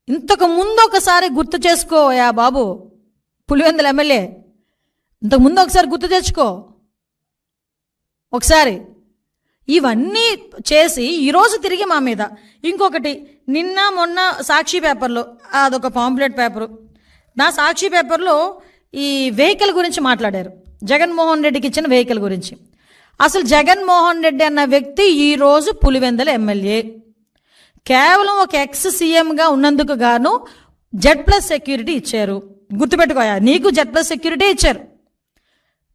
ఇంతకు ముందు ఒకసారి గుర్తు చేసుకోయా బాబు, పులివెందుల ఎమ్మెల్యే, ఇంతకు ముందు ఒకసారి గుర్తు తెచ్చుకో. ఒకసారి ఇవన్నీ చేసి ఈరోజు తిరిగి మా మీద ఇంకొకటి, నిన్న మొన్న సాక్షి పేపర్లో అదొక పాంప్లెట్ పేపరు, నా సాక్షి పేపర్లో ఈ వెహికల్ గురించి మాట్లాడారు, జగన్మోహన్ రెడ్డికి ఇచ్చిన వెహికల్ గురించి. అసలు జగన్మోహన్ రెడ్డి అన్న వ్యక్తి ఈరోజు పులివెందుల ఎమ్మెల్యే. కేవలం ఒక ఎక్స్ సీఎంగా ఉన్నందుకు గాను Z+ సెక్యూరిటీ ఇచ్చారు. గుర్తుపెట్టుకోయా, నీకు Z+ సెక్యూరిటీ ఇచ్చారు,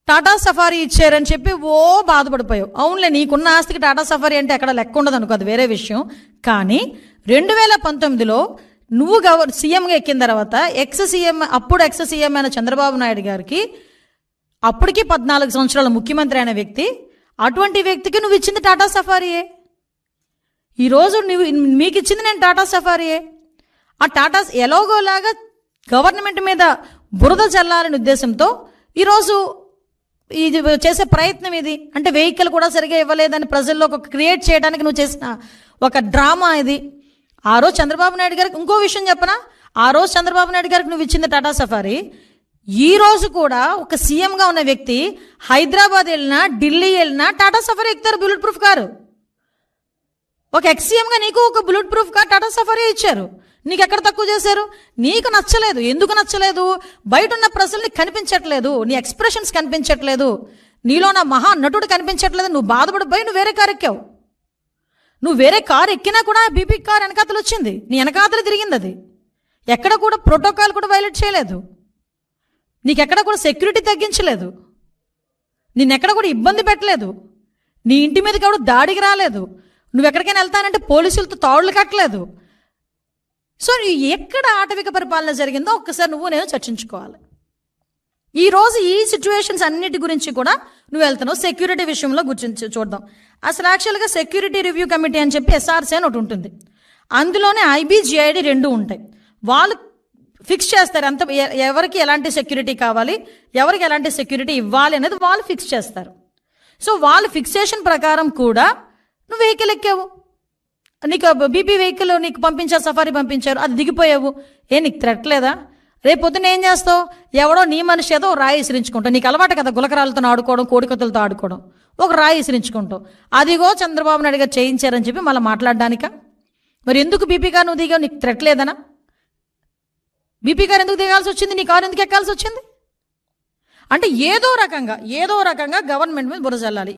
టాటా సఫారీ ఇచ్చారని చెప్పి ఓ బాధపడిపోయావు. అవునులే, నీకున్న ఆస్తికి టాటా సఫారీ అంటే ఎక్కడ లెక్క ఉండదు అనుకో, అది వేరే విషయం. కానీ 2019లో నువ్వు సీఎంగా ఎక్కిన తర్వాత అప్పుడు ఎక్స్ సీఎం అయిన చంద్రబాబు నాయుడు గారికి, అప్పటికి 14 సంవత్సరాల ముఖ్యమంత్రి అయిన వ్యక్తి, అటువంటి వ్యక్తికి నువ్వు ఇచ్చింది టాటా సఫారీయే. ఈరోజు మీకు ఇచ్చింది నేను టాటా సఫారీయే. ఆ టాటా ఎలాగోలాగా గవర్నమెంట్ మీద బురద చల్లాలనే ఉద్దేశంతో ఈరోజు ఇది చేసే ప్రయత్నం ఇది. అంటే వెహికల్ కూడా సరిగా ఇవ్వలేదని ప్రజల్లో ఒక క్రియేట్ చేయడానికి నువ్వు చేసిన ఒక డ్రామా ఇది. ఆ రోజు చంద్రబాబు నాయుడు గారికి ఇంకో విషయం చెప్పనా, ఆ రోజు చంద్రబాబు నాయుడు గారికి నువ్వు ఇచ్చింది టాటా సఫారీ. ఈ రోజు కూడా ఒక సీఎంగా ఉన్న వ్యక్తి హైదరాబాద్ వెళ్ళినా, ఢిల్లీ వెళ్ళినా టాటా సఫారీ ఎక్కుతారు, బుల్లెట్ ప్రూఫ్ కారు. ఒక ఎక్స్-సీఎంగా నీకు ఒక bullet proof car Tata safari ఇచ్చారు. నీకు ఎక్కడ తక్కువ చేశారు? నీకు నచ్చలేదు. ఎందుకు నచ్చలేదు? బయట ఉన్న ప్రజల్ని కనిపించట్లేదు, నీ ఎక్స్ప్రెషన్స్ కనిపించట్లేదు, నీలో నా మహా నటుడు కనిపించట్లేదు. నువ్వు బాధపడిపోయి నువ్వు వేరే కారు ఎక్కావు. నువ్వు వేరే కారు ఎక్కినా కూడా బీపీ కార్ వెనకాతలు వచ్చింది, నీ వెనకాతలు తిరిగింది. అది ఎక్కడ కూడా ప్రోటోకాల్ కూడా వైలేట్ చేయలేదు, నీకెక్కడ కూడా సెక్యూరిటీ తగ్గించలేదు, నిన్నెక్కడ కూడా ఇబ్బంది పెట్టలేదు, నీ ఇంటి మీదకి ఎవడు దాడికి రాలేదు, నువ్వు ఎక్కడికైనా వెళ్తానంటే పోలీసులతో తాడులు కట్టలేదు. సో ఎక్కడ ఆటవిక పరిపాలన జరిగిందో ఒక్కసారి నువ్వు నేను చర్చించుకోవాలి. ఈరోజు ఈ సిచ్యువేషన్స్ అన్నిటి గురించి కూడా నువ్వు వెళ్తున్నావు. సెక్యూరిటీ విషయంలో గురించి చూద్దాం. అసలు యాక్చువల్గా సెక్యూరిటీ రివ్యూ కమిటీ అని చెప్పి SRC అని ఒకటి ఉంటుంది, అందులోనే IB GID 2 ఉంటాయి. వాళ్ళు ఫిక్స్ చేస్తారు ఎంత ఎవరికి ఎలాంటి సెక్యూరిటీ కావాలి, ఎవరికి ఎలాంటి సెక్యూరిటీ ఇవ్వాలి అనేది వాళ్ళు ఫిక్స్ చేస్తారు. సో వాళ్ళు ఫిక్సేషన్ ప్రకారం కూడా నువ్వు వెహికల్ ఎక్కావు, నీకు బీపీ వెహికల్ నీకు పంపించారు, సఫారీ పంపించారు, అది దిగిపోయావు. నీకు థ్రెట్ లేదా? రేపు పొద్దున్న ఏం చేస్తావు? ఎవడో నీ మనిషి ఏదో రాయి విసిరించుకుంటావు. నీకు అలవాటు కదా గులకరాలతో ఆడుకోవడం, కోడికత్తులతో ఆడుకోవడం. ఒక రాయి విసిరించుకుంటావు. అదిగో చంద్రబాబు నాయుడు గారు చేయించారని చెప్పి మళ్ళీ మాట్లాడడానిక? మరి ఎందుకు బీపీ కారు నువ్వు దిగావు? నీకు థ్రెట్ లేదనా? బీపీ కారు ఎందుకు దిగాల్సి వచ్చింది? నీ కారు ఎందుకు ఎక్కాల్సి వచ్చింది? అంటే ఏదో రకంగా గవర్నమెంట్ మీద బురద జల్లాలి.